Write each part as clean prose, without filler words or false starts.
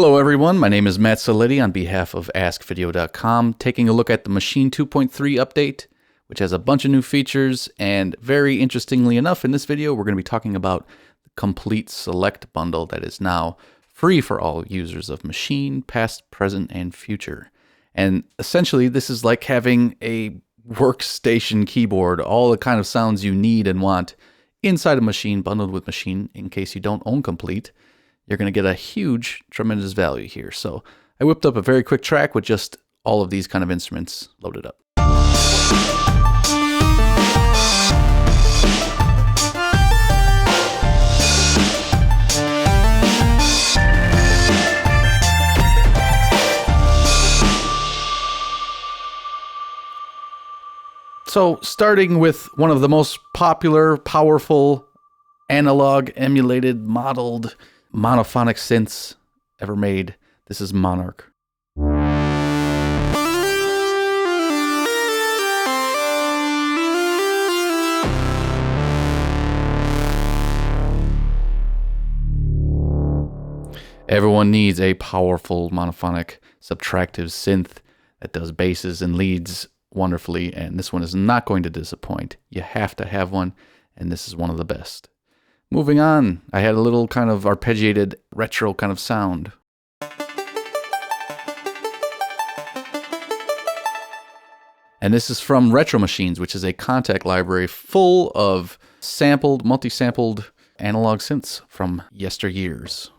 Hello everyone, my name is Matt Saletti on behalf of AskVideo.com, taking a look at the Maschine 2.3 update, which has a bunch of new features, and very interestingly enough, in this video we're going to be talking about the Komplete Select bundle that is now free for all users of Maschine, past, present, and future. And essentially this is like having a workstation keyboard, all the kind of sounds you need and want inside a Maschine, bundled with Maschine in case you don't own Komplete. You're going to get a huge, tremendous value here. So I whipped up a very quick track with just all of these kind of instruments loaded up. So starting with one of the most popular, powerful, analog, emulated, modeled, monophonic synths ever made. This is Monark. Everyone needs a powerful monophonic subtractive synth that does basses and leads wonderfully, and this one is not going to disappoint. You have to have one, and this is one of the best. Moving on, I had a little kind of arpeggiated retro kind of sound. And this is from Retro Machines, which is a contact library full of sampled, multi-sampled analog synths from yesteryears.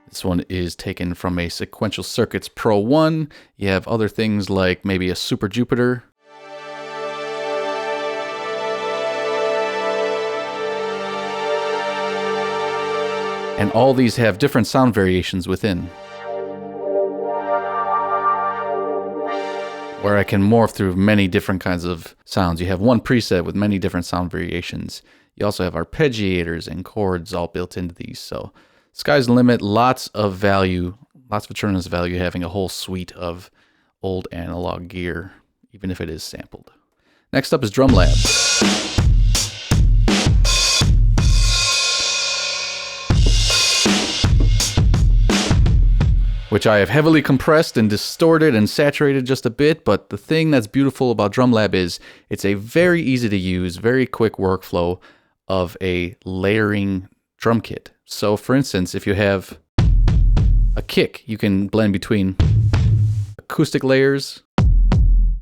This one is taken from a Sequential Circuits Pro 1. You have other things like maybe a Super Jupiter. And all these have different sound variations within, where I can morph through many different kinds of sounds. You have one preset with many different sound variations. You also have arpeggiators and chords all built into these. So sky's the limit, lots of value, lots of tremendous value having a whole suite of old analog gear, even if it is sampled. Next up is DrumLab. Which I have heavily compressed and distorted and saturated just a bit, but the thing that's beautiful about DrumLab is it's a very easy to use, very quick workflow of a layering drum kit. So for instance, if you have a kick, you can blend between acoustic layers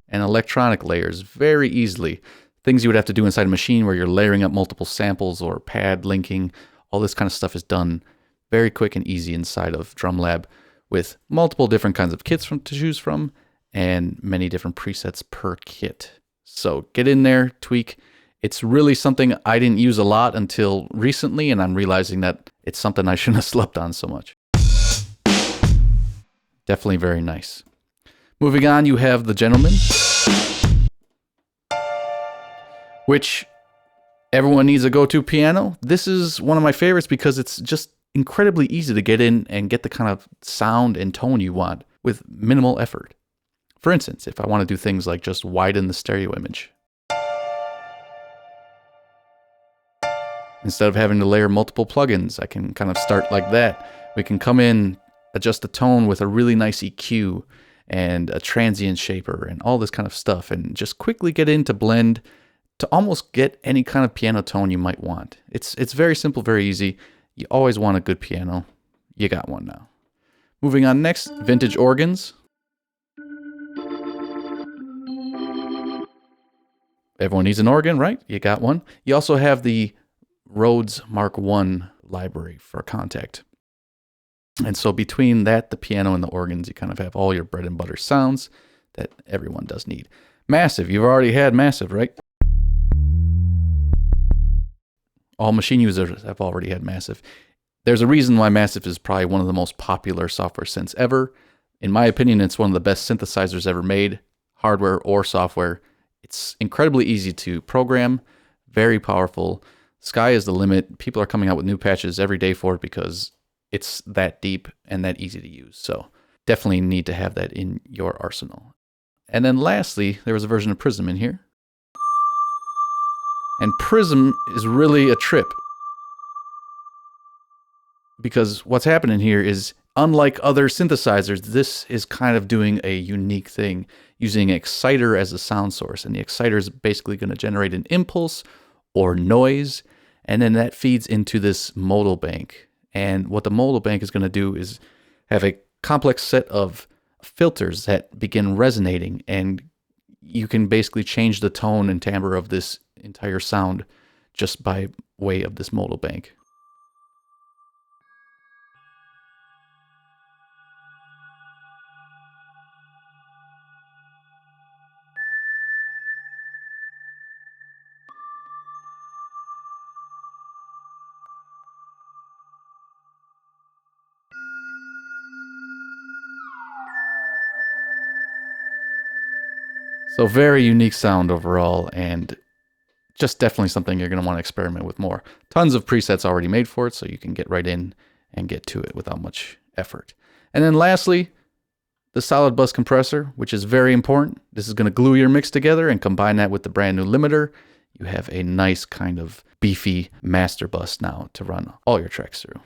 and electronic layers very easily. Things you would have to do inside a Maschine where you're layering up multiple samples or pad linking, all this kind of stuff is done very quick and easy inside of DrumLab, with multiple different kinds of kits to choose from and many different presets per kit. So get in there, tweak. It's really something I didn't use a lot until recently, and I'm realizing that it's something I shouldn't have slept on so much. Definitely very nice. Moving on, you have the Gentleman, which everyone needs a go-to piano. This is one of my favorites because it's just incredibly easy to get in and get the kind of sound and tone you want with minimal effort. For instance, if I want to do things like just widen the stereo image, instead of having to layer multiple plugins, I can kind of start like that. We can come in, adjust the tone with a really nice EQ and a transient shaper and all this kind of stuff, and just quickly get into blend to almost get any kind of piano tone you might want. It's very simple, very easy. You always want a good piano. You got one now. Moving on next, vintage organs. Everyone needs an organ, right? You got one. You also have the Rhodes Mark I library for contact. And so between that, the piano, and the organs, you kind of have all your bread and butter sounds that everyone does need. Massive. You've already had Massive, right? All Maschine users have already had Massive. There's a reason why Massive is probably one of the most popular software synths ever. In my opinion, it's one of the best synthesizers ever made, hardware or software. It's incredibly easy to program, very powerful. Sky is the limit. People are coming out with new patches every day for it because it's that deep and that easy to use. So definitely need to have that in your arsenal. And then lastly, there was a version of Prism in here. And Prism is really a trip, because what's happening here is, unlike other synthesizers, this is kind of doing a unique thing, using an exciter as a sound source. And the exciter is basically going to generate an impulse or noise, and then that feeds into this modal bank. And what the modal bank is going to do is have a complex set of filters that begin resonating, and you can basically change the tone and timbre of this entire sound just by way of this modal bank. So very unique sound overall, and just definitely something you're going to want to experiment with more. Tons of presets already made for it, so you can get right in and get to it without much effort. And then lastly, the solid bus compressor, which is very important. This is going to glue your mix together, and combine that with the brand new limiter. You have a nice kind of beefy master bus now to run all your tracks through.